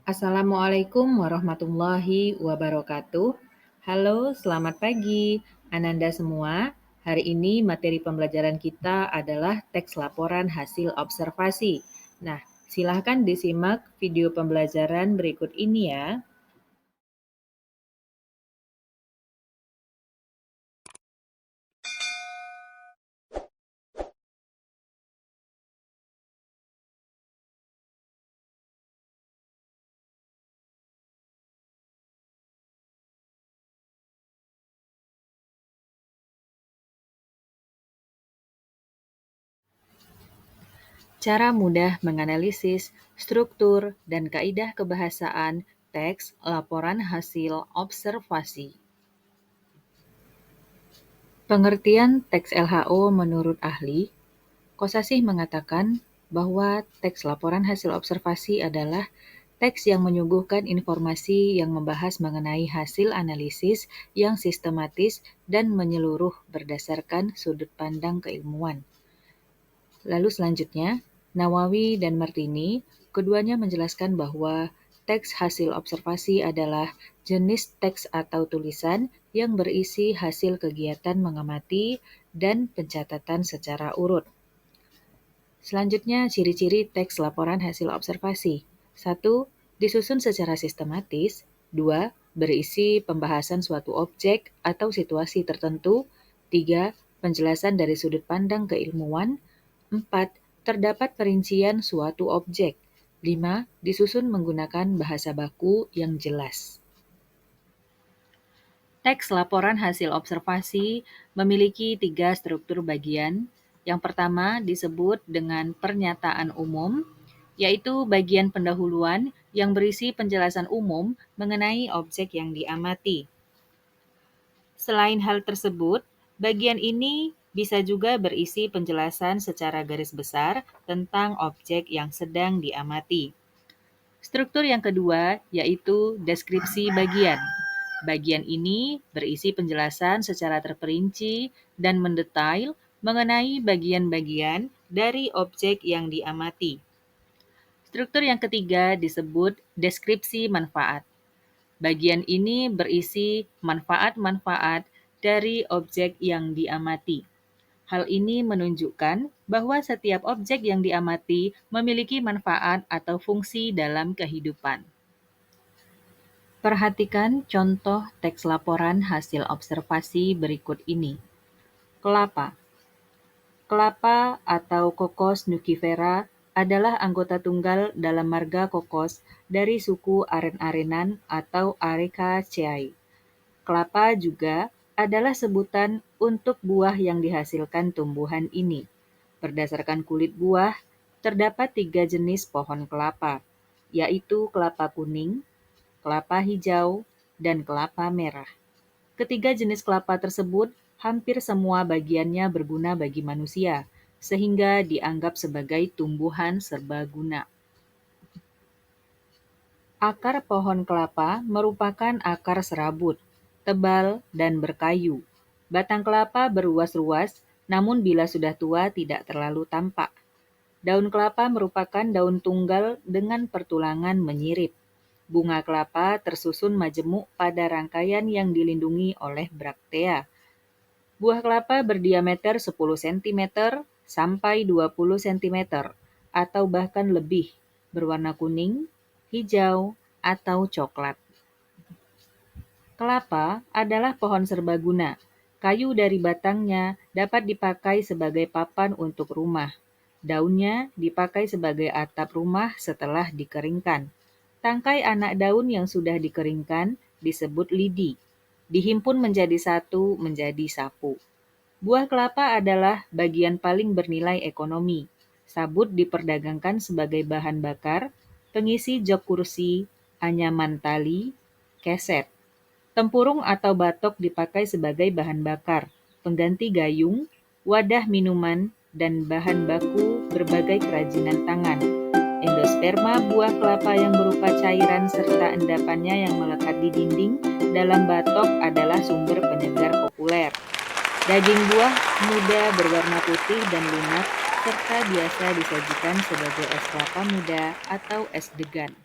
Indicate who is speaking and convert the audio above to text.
Speaker 1: Assalamualaikum warahmatullahi wabarakatuh. Halo, selamat pagi Ananda semua. Hari ini materi pembelajaran kita adalah teks laporan hasil observasi. Nah, silahkan disimak video pembelajaran berikut ini ya. Cara mudah menganalisis struktur dan kaidah kebahasaan teks laporan hasil observasi. Pengertian teks LHO menurut ahli, Kosasih mengatakan bahwa teks laporan hasil observasi adalah teks yang menyuguhkan informasi yang membahas mengenai hasil analisis yang sistematis dan menyeluruh berdasarkan sudut pandang keilmuan. Lalu selanjutnya, Nawawi dan Martini, keduanya menjelaskan bahwa teks hasil observasi adalah jenis teks atau tulisan yang berisi hasil kegiatan mengamati dan pencatatan secara urut. Selanjutnya, ciri-ciri teks laporan hasil observasi. 1. Disusun secara sistematis. 2. Berisi pembahasan suatu objek atau situasi tertentu. 3. Penjelasan dari sudut pandang keilmuan. 4. Terdapat perincian suatu objek. 5. Disusun menggunakan bahasa baku yang jelas. Teks laporan hasil observasi memiliki 3 struktur bagian. Yang pertama disebut dengan pernyataan umum, yaitu bagian pendahuluan yang berisi penjelasan umum mengenai objek yang diamati. Selain hal tersebut, bagian ini bisa juga berisi penjelasan secara garis besar tentang objek yang sedang diamati. Struktur yang kedua yaitu deskripsi bagian. Bagian ini berisi penjelasan secara terperinci dan mendetail mengenai bagian-bagian dari objek yang diamati. Struktur yang ketiga disebut deskripsi manfaat. Bagian ini berisi manfaat-manfaat dari objek yang diamati. Hal ini menunjukkan bahwa setiap objek yang diamati memiliki manfaat atau fungsi dalam kehidupan. Perhatikan contoh teks laporan hasil observasi berikut ini. Kelapa. Kelapa atau Cocos nugifera adalah anggota tunggal dalam marga kokos dari suku aren-arenan atau Arecaceae. Kelapa juga adalah sebutan untuk buah yang dihasilkan tumbuhan ini. Berdasarkan kulit buah, terdapat 3 jenis pohon kelapa, yaitu kelapa kuning, kelapa hijau, dan kelapa merah. Ketiga jenis kelapa tersebut hampir semua bagiannya berguna bagi manusia, sehingga dianggap sebagai tumbuhan serbaguna. Akar pohon kelapa merupakan akar serabut, tebal, dan berkayu. Batang kelapa beruas-ruas, namun bila sudah tua tidak terlalu tampak. Daun kelapa merupakan daun tunggal dengan pertulangan menyirip. Bunga kelapa tersusun majemuk pada rangkaian yang dilindungi oleh braktea. Buah kelapa berdiameter 10 cm sampai 20 cm atau bahkan lebih, berwarna kuning, hijau, atau coklat. Kelapa adalah pohon serbaguna. Kayu dari batangnya dapat dipakai sebagai papan untuk rumah. Daunnya dipakai sebagai atap rumah setelah dikeringkan. Tangkai anak daun yang sudah dikeringkan disebut lidi. Dihimpun menjadi satu menjadi sapu. Buah kelapa adalah bagian paling bernilai ekonomi. Sabut diperdagangkan sebagai bahan bakar, pengisi jok kursi, anyaman tali, keset. Tempurung atau batok dipakai sebagai bahan bakar, pengganti gayung, wadah minuman, dan bahan baku berbagai kerajinan tangan. Endosperma buah kelapa yang berupa cairan serta endapannya yang melekat di dinding dalam batok adalah sumber penyegar populer. Daging buah muda berwarna putih dan lunak serta biasa disajikan sebagai es kelapa muda atau es degan.